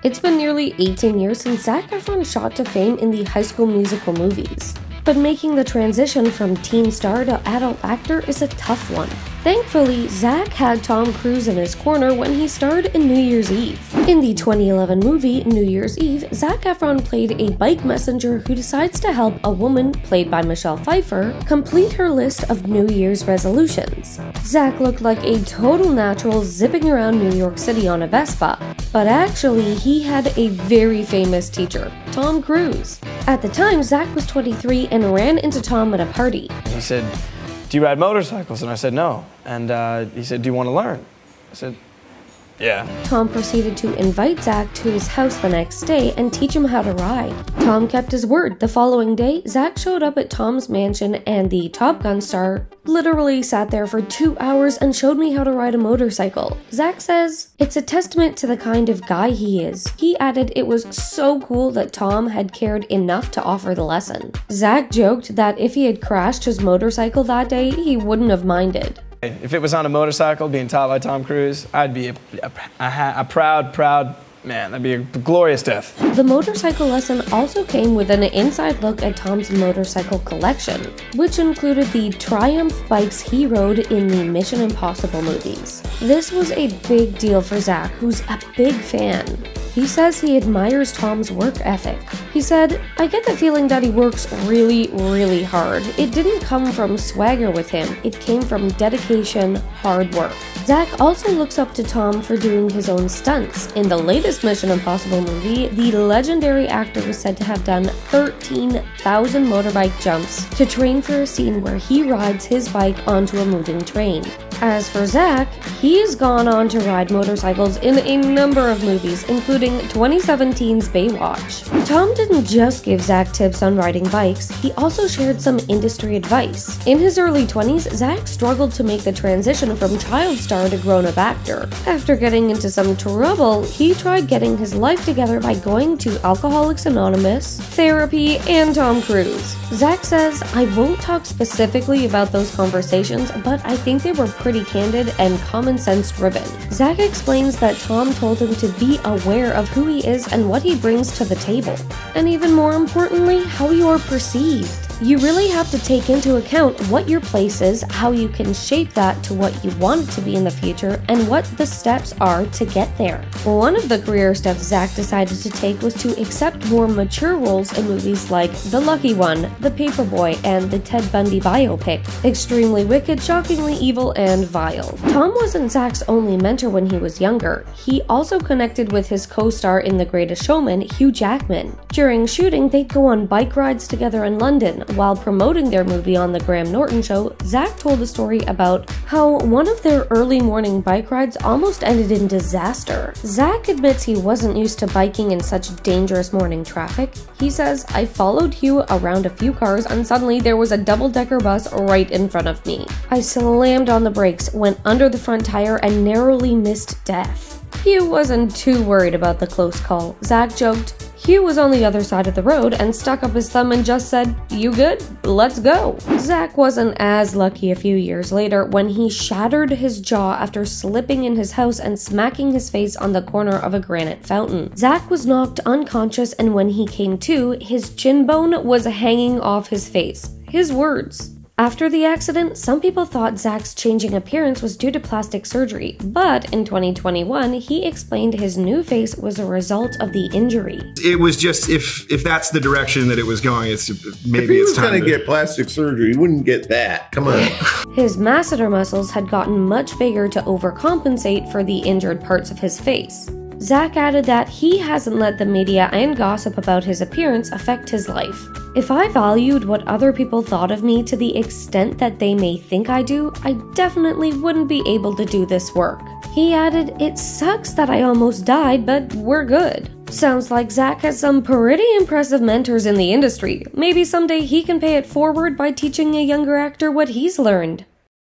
It's been nearly 18 years since Zac Efron shot to fame in the High School Musical movies, but making the transition from teen star to adult actor is a tough one. Thankfully, Zac had Tom Cruise in his corner when he starred in New Year's Eve. In the 2011 movie New Year's Eve, Zac Efron played a bike messenger who decides to help a woman, played by Michelle Pfeiffer, complete her list of New Year's resolutions. Zac looked like a total natural zipping around New York City on a Vespa, but actually he had a very famous teacher, Tom Cruise. At the time, Zac was 23 and ran into Tom at a party. He said, "Do you ride motorcycles?" And I said, "No." And he said, "Do you want to learn?" I said, "Yeah." Tom proceeded to invite Zac to his house the next day and teach him how to ride. Tom kept his word. The following day, Zac showed up at Tom's mansion and the Top Gun star literally sat there for 2 hours and showed me how to ride a motorcycle. Zac says, "It's a testament to the kind of guy he is." He added it was so cool that Tom had cared enough to offer the lesson. Zac joked that if he had crashed his motorcycle that day, he wouldn't have minded. If it was on a motorcycle being taught by Tom Cruise, I'd be a proud man. That'd be a glorious death. The motorcycle lesson also came with an inside look at Tom's motorcycle collection, which included the Triumph bikes he rode in the Mission Impossible movies. This was a big deal for Zac, who's a big fan. He says he admires Tom's work ethic. He said, "I get the feeling that he works really hard. It didn't come from swagger with him. It came from dedication, hard work." Zac also looks up to Tom for doing his own stunts. In the latest Mission Impossible movie, the legendary actor was said to have done 13,000 motorbike jumps to train for a scene where he rides his bike onto a moving train. As for Zac, he's gone on to ride motorcycles in a number of movies, including 2017's Baywatch. Tom didn't just give Zac tips on riding bikes, he also shared some industry advice. In his early 20s, Zac struggled to make the transition from child star to grown-up actor. After getting into some trouble, he tried getting his life together by going to Alcoholics Anonymous, therapy, and Tom Cruise. Zac says, "I won't talk specifically about those conversations, but I think they were pretty candid and common sense driven." Zac explains that Tom told him to be aware of who he is and what he brings to the table. And even more importantly, how you are perceived. You really have to take into account what your place is, how you can shape that to what you want it to be in the future, and what the steps are to get there. One of the career steps Zac decided to take was to accept more mature roles in movies like The Lucky One, The Paperboy, and the Ted Bundy biopic. Extremely wicked, shockingly evil, and vile. Tom wasn't Zac's only mentor when he was younger. He also connected with his co-star in The Greatest Showman, Hugh Jackman. During shooting, they'd go on bike rides together in London. While promoting their movie on The Graham Norton Show, Zac told a story about how one of their early morning bike rides almost ended in disaster. Zac admits he wasn't used to biking in such dangerous morning traffic. He says, "I followed Hugh around a few cars and suddenly there was a double-decker bus right in front of me. I slammed on the brakes, went under the front tire, and narrowly missed death." Hugh wasn't too worried about the close call. Zac joked, "Hugh was on the other side of the road and stuck up his thumb and just said, 'You good? Let's go.'" Zac wasn't as lucky a few years later when he shattered his jaw after slipping in his house and smacking his face on the corner of a granite fountain. Zac was knocked unconscious, and when he came to, his chin bone was hanging off his face. His words. After the accident, some people thought Zac's changing appearance was due to plastic surgery, but in 2021, he explained his new face was a result of the injury. It was just, if that's the direction that it was going, maybe it's time to get plastic surgery, he wouldn't get that. Come on. His masseter muscles had gotten much bigger to overcompensate for the injured parts of his face. Zac added that he hasn't let the media and gossip about his appearance affect his life. "If I valued what other people thought of me to the extent that they may think I do, I definitely wouldn't be able to do this work." He added, "It sucks that I almost died, but we're good." Sounds like Zac has some pretty impressive mentors in the industry. Maybe someday he can pay it forward by teaching a younger actor what he's learned.